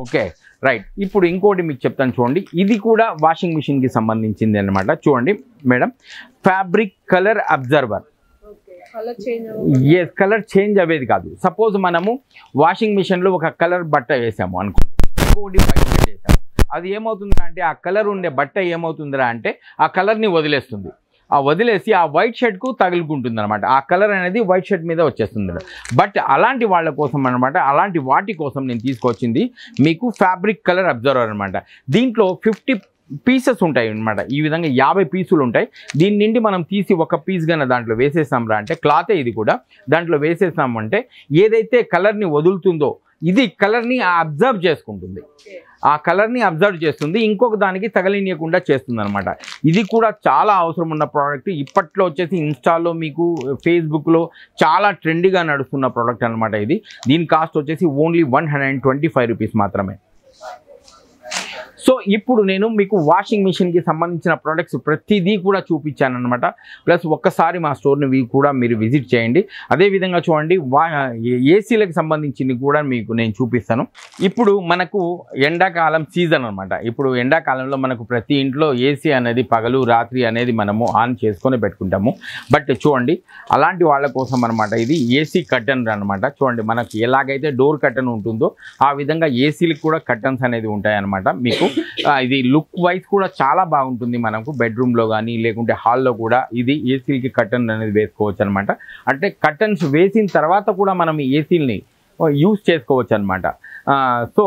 Okay right, ఇప్పుడు ఇంకోటి మీకు చెప్తాను చూడండి. ఇది కూడా వాషింగ్ మిషన్కి సంబంధించింది అనమాట. చూడండి madam, fabric colour absorber. Yes, colour change అయ్యేది కాదు. సపోజ్ మనము వాషింగ్ మిషన్లో ఒక కలర్ బట్ట వేసాము అనుకోండి, ఇంకోటి వైట్ షర్ట్ వేసాము. అది ఏమవుతుందా అంటే ఆ కలర్ ఉండే బట్ట ఏమవుతుందిరా అంటే ఆ కలర్ని వదిలేస్తుంది. ఆ వదిలేసి ఆ వైట్ షర్ట్కు తగులుకుంటుంది అనమాట. ఆ కలర్ అనేది వైట్ షర్ట్ మీద వచ్చేస్తుంది. బట్ అలాంటి వాళ్ళ కోసం అనమాట, అలాంటి వాటి కోసం నేను తీసుకొచ్చింది మీకు ఫ్యాబ్రిక్ కలర్ అబ్జర్వర్ అనమాట. దీంట్లో 50 పీసెస్ ఉంటాయి అనమాట. ఈ విధంగా 50 పీసులు ఉంటాయి. దీని నుండి మనం తీసి ఒక పీస్ కన్నా దాంట్లో వేసేసాంరా అంటే క్లాతే ఇది కూడా దాంట్లో వేసేసామంటే ఏదైతే కలర్ని వదులుతుందో ఇది కలర్ని అబ్జర్వ్ చేసుకుంటుంది. ఆ కలర్ని అబ్జర్వ్ చేస్తుంది, ఇంకొక దానికి తగలినియకుండా చేస్తుంది అనమాట. ఇది కూడా చాలా అవసరం ఉన్న ప్రోడక్ట్. ఇప్పట్లో వచ్చేసి ఇన్స్టాలో మీకు ఫేస్బుక్లో చాలా ట్రెండీగా నడుస్తున్న ప్రోడక్ట్ అనమాట ఇది. దీని కాస్ట్ వచ్చేసి ఓన్లీ 125 రూపీస్ మాత్రమే. సో ఇప్పుడు నేను మీకు వాషింగ్ మిషన్కి సంబంధించిన ప్రోడక్ట్స్ ప్రతిదీ కూడా చూపించాను అనమాట. ప్లస్ ఒక్కసారి మా స్టోర్ని కూడా మీరు విజిట్ చేయండి. అదేవిధంగా చూడండి, ఏసీలకు సంబంధించింది కూడా మీకు నేను చూపిస్తాను. ఇప్పుడు మనకు ఎండాకాలం సీజన్ అనమాట. ఇప్పుడు ఎండాకాలంలో మనకు ప్రతి ఇంట్లో ఏసీ అనేది పగలు రాత్రి అనేది మనము ఆన్ చేసుకొని పెట్టుకుంటాము. బట్ చూడండి, అలాంటి వాళ్ళ కోసం అనమాట ఇది ఏసీ కర్టన్ అనమాట. చూడండి, మనకు ఎలాగైతే డోర్ కర్టన్ ఉంటుందో ఆ విధంగా ఏసీలకు కూడా కర్టన్స్ అనేది ఉంటాయన్నమాట. మీకు ఇది లుక్ వైజ్ కూడా చాలా బాగుంటుంది. మనకు బెడ్రూమ్లో కానీ లేకుంటే హాల్లో కూడా ఇది ఏసీలకి కర్టన్ అనేది వేసుకోవచ్చు అనమాట. అంటే కర్టన్స్ వేసిన తర్వాత కూడా మనం ఏసీలని యూజ్ చేసుకోవచ్చు అనమాట. సో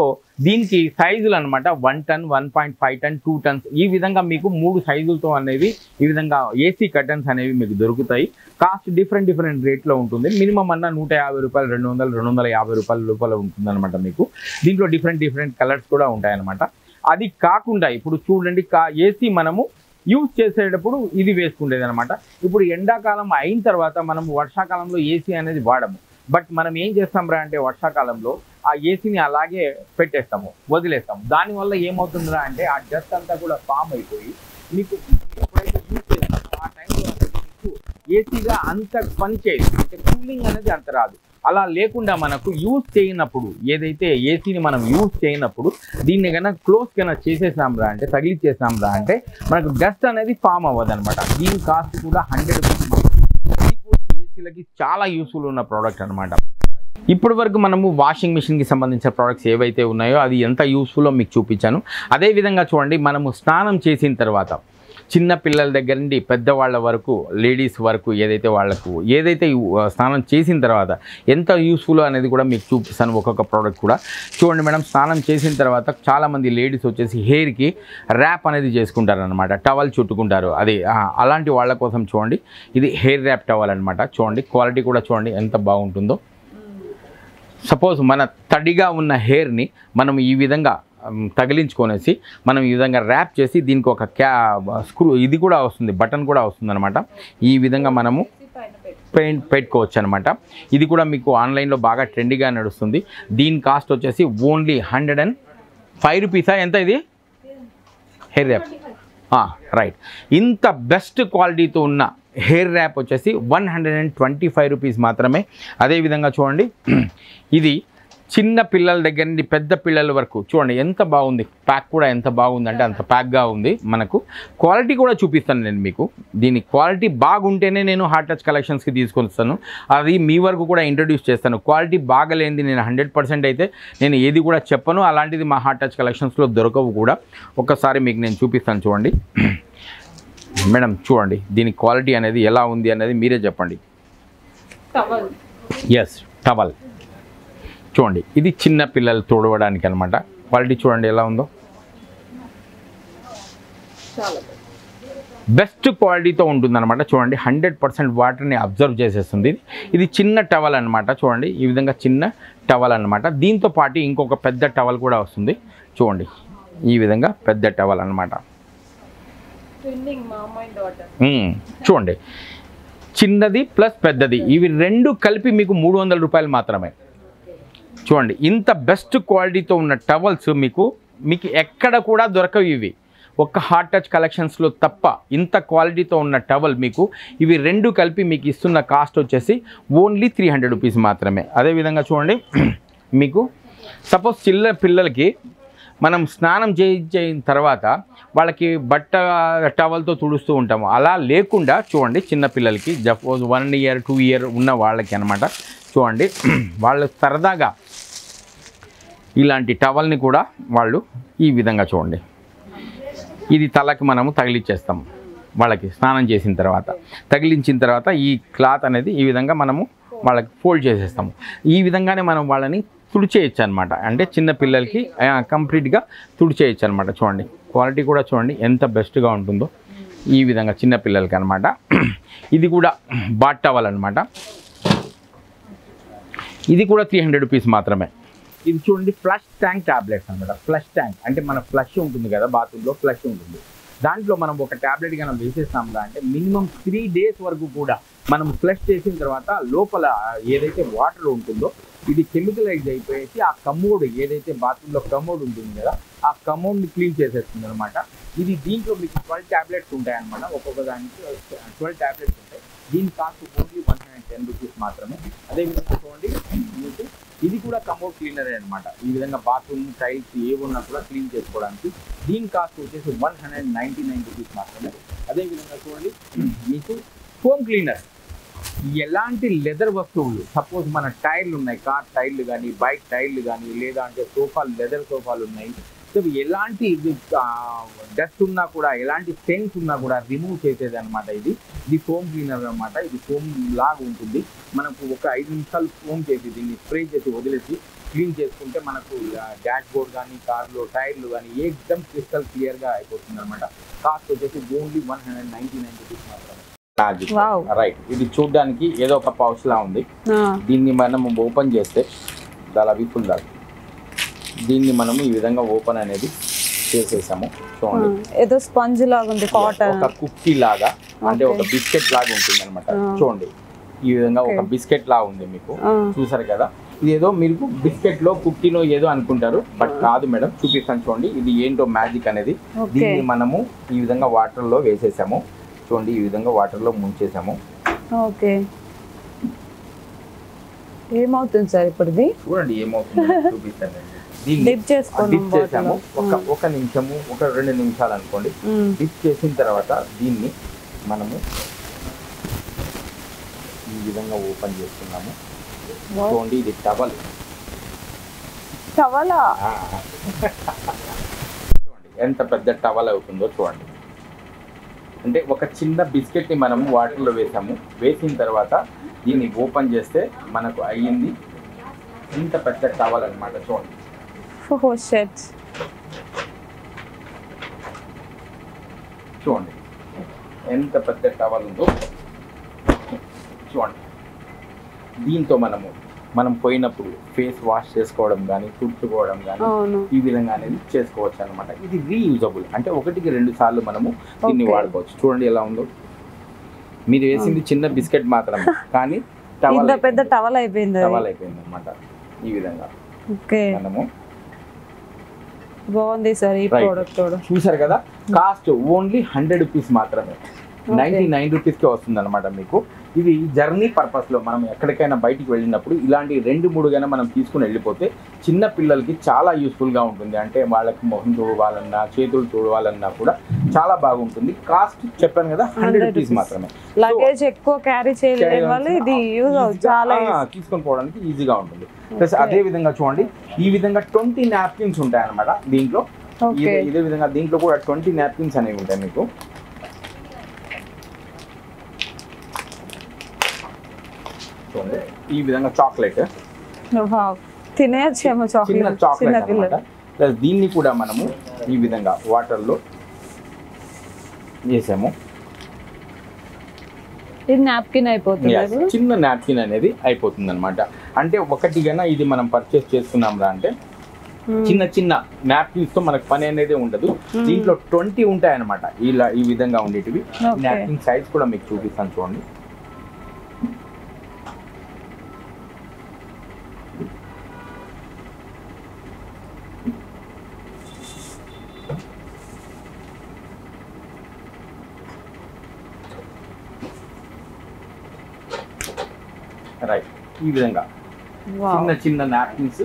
దీనికి సైజులు అనమాట 1 టన్, 1.5 టన్, 2 టన్స్ ఈ విధంగా మీకు 3 సైజులతో అనేవి ఈ విధంగా ఏసీ కర్టన్స్ అనేవి మీకు దొరుకుతాయి. కాస్ట్ డిఫరెంట్ రేట్లో ఉంటుంది. మినిమం అన్న 150 రూపాయలు, 200, 250 రూపాయల లోపల ఉంటుందన్నమాట. మీకు దీంట్లో డిఫరెంట్ కలర్స్ కూడా ఉంటాయన్నమాట. అది కాకుండా ఇప్పుడు చూడండి, ఏసీ మనము యూజ్ చేసేటప్పుడు ఇది వేసుకునేది అనమాట. ఇప్పుడు ఎండాకాలం అయిన తర్వాత మనం వర్షాకాలంలో ఏసీ అనేది వాడము. బట్ మనం ఏం చేస్తాం అంటే వర్షాకాలంలో ఆ ఏసీని అలాగే పెట్టేస్తాము, వదిలేస్తాము. దానివల్ల ఏమవుతుందిరా అంటే ఆ డస్ట్ అంతా కూడా ఫామ్ అయిపోయి మీకు ఎప్పుడైతే యూజ్ చేస్తామో ఆ టైంలో మీకు ఏసీగా అంత పని చేయదు, అంటే కూలింగ్ అనేది అంత రాదు. అలా లేకుండా మనకు యూజ్ చేయనప్పుడు, ఏదైతే ఏసీని మనం యూజ్ చేయనప్పుడు దీన్ని కన్నా క్లోజ్ కన్నా చేసేసాంరా అంటే, తగిలిచ్చేసాంరా అంటే మనకు డస్ట్ అనేది ఫామ్ అవ్వదు అనమాట. దీని కాస్ట్ కూడా 100 రూపీస్. ఇది కూడా ఏసీలకి చాలా యూస్ఫుల్ ఉన్న ప్రోడక్ట్ అనమాట. ఇప్పటి వరకు మనము వాషింగ్ మిషన్కి సంబంధించిన ప్రోడక్ట్స్ ఏవైతే ఉన్నాయో అది ఎంత యూస్ఫుల్లో మీకు చూపించాను. అదేవిధంగా చూడండి, మనము స్నానం చేసిన తర్వాత చిన్న పిల్లల దగ్గర నుండి పెద్దవాళ్ళ వరకు లేడీస్ వరకు ఏదైతే స్నానం చేసిన తర్వాత ఎంత యూస్ఫుల్ అనేది కూడా మీకు చూపిస్తాను ఒక్కొక్క ప్రోడక్ట్ కూడా. చూడండి మేడం, స్నానం చేసిన తర్వాత చాలామంది లేడీస్ వచ్చేసి హెయిర్కి ర్యాప్ అనేది చేసుకుంటారు అనమాట, టవల్ చుట్టుకుంటారు. అది అలాంటి వాళ్ళ కోసం చూడండి, ఇది హెయిర్ ర్యాప్ టవల్ అనమాట. చూడండి క్వాలిటీ కూడా చూడండి ఎంత బాగుంటుందో. సపోజ్ మన తడిగా ఉన్న హెయిర్ని మనం ఈ విధంగా తగిలించుకొనేసి మనం ఈ విధంగా ర్యాప్ చేసి దీనికి ఒక స్క్రూ ఇది కూడా వస్తుంది, బటన్ కూడా వస్తుంది అనమాట. ఈ విధంగా మనము పెట్టుకోవచ్చు అనమాట. ఇది కూడా మీకు ఆన్లైన్లో బాగా ట్రెండీగా నడుస్తుంది. దీని కాస్ట్ వచ్చేసి ఓన్లీ 105 రూపీసా ఎంత ఇది హెయిర్ ర్యాప్? రైట్. ఇంత బెస్ట్ క్వాలిటీతో ఉన్న హెయిర్ ర్యాప్ వచ్చేసి 125 రూపీస్ మాత్రమే. అదేవిధంగా చూడండి, ఇది చిన్న పిల్లల దగ్గర నుండి పెద్ద పిల్లల వరకు చూడండి ఎంత బాగుంది. ప్యాక్ కూడా ఎంత బాగుందంటే అంత ప్యాక్గా ఉంది. మనకు క్వాలిటీ కూడా చూపిస్తాను నేను మీకు. దీని క్వాలిటీ బాగుంటేనే నేను హార్ట్ టచ్ కలెక్షన్స్కి తీసుకొని వస్తాను, అది మీ వరకు కూడా ఇంట్రడ్యూస్ చేస్తాను. క్వాలిటీ బాగలేనిది నేను 100% అయితే నేను ఏది కూడా చెప్పను. అలాంటిది మా హార్ట్ టచ్ కలెక్షన్స్లో దొరకవు కూడా. ఒక్కసారి మీకు నేను చూపిస్తాను చూడండి మేడం. చూడండి దీని క్వాలిటీ అనేది ఎలా ఉంది అనేది మీరే చెప్పండి. ఎస్, టవల్ చూడండి, ఇది చిన్న పిల్లలు తోడవడానికి అనమాట. క్వాలిటీ చూడండి ఎలా ఉందో, బెస్ట్ క్వాలిటీతో ఉంటుందన్నమాట. చూడండి 100% వాటర్ని అబ్జర్వ్ చేసేస్తుంది. ఇది చిన్న టవల్ అనమాట. చూడండి ఈ విధంగా చిన్న టవల్ అనమాట. దీంతో పాటు ఇంకొక పెద్ద టవల్ కూడా వస్తుంది. చూడండి ఈ విధంగా పెద్ద టవల్ అనమాట. చూడండి చిన్నది ప్లస్ పెద్దది, ఇవి రెండు కలిపి మీకు 300 రూపాయలు మాత్రమే. చూడండి ఇంత బెస్ట్ క్వాలిటీతో ఉన్న టవల్స్ మీకు ఎక్కడ కూడా దొరకవు. ఇవి ఒక్క హార్ట్ టచ్ కలెక్షన్స్లో తప్ప ఇంత క్వాలిటీతో ఉన్న టవల్ మీకు ఇవి రెండు కలిపి మీకు ఇస్తున్న కాస్ట్ వచ్చేసి ఓన్లీ 300 రూపీస్ మాత్రమే. అదేవిధంగా చూడండి, మీకు సపోజ్ చిన్న పిల్లలకి మనం స్నానం చేయించిన తర్వాత వాళ్ళకి బట్ట టవల్తో తుడుస్తూ ఉంటాము. అలా లేకుండా చూడండి చిన్నపిల్లలకి సపోజ్ 1 year 2 year ఉన్న వాళ్ళకి అనమాట. చూడండి వాళ్ళు సరదాగా ఇలాంటి టవల్ని కూడా వాళ్ళు ఈ విధంగా చూడండి, ఇది తలకి మనము తగిలిచ్చేస్తాము. వాళ్ళకి స్నానం చేసిన తర్వాత తగిలించిన తర్వాత ఈ క్లాత్ అనేది ఈ విధంగా మనము వాళ్ళకి ఫోల్డ్ చేసేస్తాము. ఈ విధంగానే మనం వాళ్ళని తుడిచేయచ్చు అనమాట. అంటే చిన్న పిల్లలకి కంప్లీట్గా తుడిచేయచ్చు అనమాట. చూడండి క్వాలిటీ కూడా చూడండి ఎంత బెస్ట్గా ఉంటుందో. ఈ విధంగా చిన్న పిల్లలకి అనమాట. ఇది కూడా బాత్ టవల్ అనమాట. ఇది కూడా 300 రూపీస్ మాత్రమే. ఇది చూడండి ఫ్లష్ ట్యాంక్ ట్యాబ్లెట్స్ అనమాట. ఫ్లష్ ట్యాంక్ అంటే మన ఫ్లష్ ఉంటుంది కదా, బాత్రూంలో ఫ్లష్ ఉంటుంది. దాంట్లో మనం ఒక ట్యాబ్లెట్ కనుక వేసేస్తాము అంటే మినిమం 3 days వరకు కూడా మనం ఫ్లష్ చేసిన తర్వాత లోపల ఏదైతే వాటర్ ఉంటుందో ఇది కెమికలైజ్ అయిపోయేసి ఆ కమోడ్ ఏదైతే బాత్రూంలో కమోడ్ ఉంటుంది కదా ఆ కమోడ్ని క్లీన్ చేసేస్తుంది అనమాట. ఇది దీంట్లో మీకు 12 ట్యాబ్లెట్స్ ఉంటాయన్నమాట. ఒక్కొక్క దానికి 12 ట్యాబ్లెట్స్ ఉంటాయి. దీని కాస్ట్ ఓన్లీ 110 రూపీస్ మాత్రమే. అదేవిధంగా చూడండి మీకు ఇది కూడా కమోడ్ క్లీనరే అనమాట. ఈ విధంగా బాత్రూమ్ టైల్స్ ఏమున్నా కూడా క్లీన్ చేసుకోవడానికి దీని కాస్ట్ వచ్చేసి 199 రూపీస్ మాత్రమే. అదేవిధంగా చూడండి మీకు ఫోమ్ క్లీనర్, ఎలాంటి లెదర్ వస్తువులు సపోజ్ మన టైర్లు ఉన్నాయి, కార్ టైర్లు కానీ బైక్ టైర్లు కానీ లేదా అంటే సోఫాలు లెదర్ సోఫాలు ఉన్నాయి. సో ఎలాంటి డస్ట్ ఉన్నా కూడా ఎలాంటి స్టెయిన్స్ ఉన్నా కూడా రిమూవ్ చేసేది అనమాట. ఇది ఫోమ్ క్లీనర్ అనమాట. ఇది ఫోమ్ లాగా ఉంటుంది. మనకు ఒక 5 నిమిషాలు ఫోమ్ చేసి దీన్ని స్ప్రే చేసి వదిలేసి క్లీన్ చేసుకుంటే మనకు డాష్ బోర్డ్ కానీ కార్లో టైర్లు కానీ ఏకదమ్ క్రిస్టల్ క్లియర్గా అయిపోతుంది అనమాట. కాస్ట్ వచ్చేసి ఓన్లీ 199 రూపీస్ మాత్రమే. రైట్, ఇది చూడడానికి ఏదో ఒక పౌచ్ లా ఉంది. దీన్ని మనం ఓపెన్ చేస్తే చాలా విపుల్ దాకా దీన్ని మనము ఈ విధంగా ఓపెన్ అనేది చేసేసాము. చూడండి ఏదో స్పంజ్ లాగా ఉంది, కాటన్ ఒక కుక్కీ లాగా అంటే ఒక బిస్కెట్ లాగా ఉంటుంది అనమాట. చూడండి ఈ విధంగా ఒక బిస్కెట్ లాగా ఉంది మీకు, చూసారు కదా. ఇది ఏదో మీరు బిస్కెట్ లో కుక్కీలో ఏదో అనుకుంటారు, బట్ కాదు మేడం. చూపిస్తాను చూడండి ఇది ఏంటో మ్యాజిక్ అనేది. దీన్ని మనము ఈ విధంగా వాటర్ లో వేసేసాము. చూడండి ఈ విధంగా వాటర్ లో ముంచేసాము. ఓకే, ఏమవుతుంది సార్ ఇప్పుడు? చూడండి ఏమవుతుంది చూపిస్తాను. డిప్ చేసాము ఒక నిమిషము, ఒక 2 నిమిషాలు అనుకోండి. డిప్ చేసిన తర్వాత దీన్ని మనము ఈ విధంగా ఓపెన్ చేస్తున్నాము. చూడండి ఇది టవల్. టవలా? చూడండి ఎంత పెద్ద టవల్ అవుతుందో చూడండి. అంటే ఒక చిన్న బిస్కెట్ని మనము వాటర్లో వేసాము, వేసిన తర్వాత దీన్ని ఓపెన్ చేస్తే మనకు అయ్యింది ఇంత పెద్ద టవల్ అనమాట. చూడండి ఓహో షర్ట్. చూడండి ఎంత పెద్ద టవల్ ఉందో చూడండి. దీంతో మనం పోయినప్పుడు ఫేస్ వాష్ చేసుకోవడం కానీ తుడుచుకోవడం కానీ ఈ విధంగా అనేది చేసుకోవచ్చు అనమాట. ఇది రీయూజబుల్, అంటే 1-2 సార్లు మనము దీన్ని వాడుకోవచ్చు. చూడండి ఎలా ఉందో. మీరు వేసింది చిన్న బిస్కెట్ మాత్రమే, కానీ పెద్ద టవల్ అయిపోయింది అనమాట. ఈ విధంగా మనము బాగుంది సార్ ఈ ప్రోడక్ట్ కూడా. చూసారు కదా, కాస్ట్ ఓన్లీ 100 రూపీస్ మాత్రమే, 99 రూపీస్కే వస్తుంది అనమాట మీకు. ఇది జర్నీ పర్పస్లో మనం ఎక్కడికైనా బయటికి వెళ్ళినప్పుడు ఇలాంటి 2-3 గానే మనం తీసుకుని వెళ్ళిపోతే చిన్న పిల్లలకి చాలా యూస్ఫుల్గా ఉంటుంది. అంటే వాళ్ళకి మొహం చూడవాలన్నా చేతులు చూడవాలన్నా కూడా చాలా బాగుంటుంది. కాస్ట్ చెప్పాను కదా 100 రూపీస్ మాత్రమే. లగేజ్ ఎక్కువ క్యారీ చేయలేని వాళ్ళు ఇది యూజ్ అవుతుంది, చాలా తీసుకొని పోవడానికి ఈజీగా ఉంటుంది. ప్లస్ అదే విధంగా చూడండి, ఈ విధంగా 20 నాప్కిన్స్ ఉంటాయి అనమాట దీంట్లో. ఇదే విధంగా దీంట్లో కూడా 20 నాప్కిన్స్ అనేవి ఉంటాయి మీకు. ఈ విధంగా చాక్లెట్ తినేయచ్చేమో, చిన్న చాక్లెట్ అన్నమాట. ప్లస్ దీన్ని కూడా మనము ఈ విధంగా వాటర్లో వేసాము, ఇది నాప్కిన్ అయిపోతుంది, చిన్న నాప్కిన్ అనేది అయిపోతుంది అనమాట. అంటే ఒకటిగా ఇది మనం పర్చేస్ చేసుకున్నాం రా అంటే చిన్న చిన్న నాప్కిన్స్ తో మనకు పని అనేది ఉండదు. దీంట్లో 20 ఉంటాయి అనమాట ఇలా ఈ విధంగా ఉండేటివి. నాప్కిన్ సైజ్ కూడా మీకు చూపిస్తాను చూడండి. రైట్, ఈ విధంగా చిన్న చిన్న నాప్కిన్స్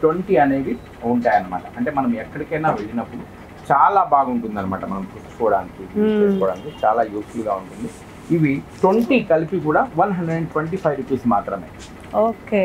20 అనేవి ఉంటాయి అన్నమాట. అంటే మనం ఎక్కడికైనా వెళ్ళినప్పుడు చాలా బాగుంటుంది అనమాట, మనం చూసుకోవడానికి చేసుకోవడానికి చాలా యూస్ఫుల్గా ఉంటుంది. ఇవి 20 కలిపి కూడా 125 రూపీస్ మాత్రమే. ఓకే.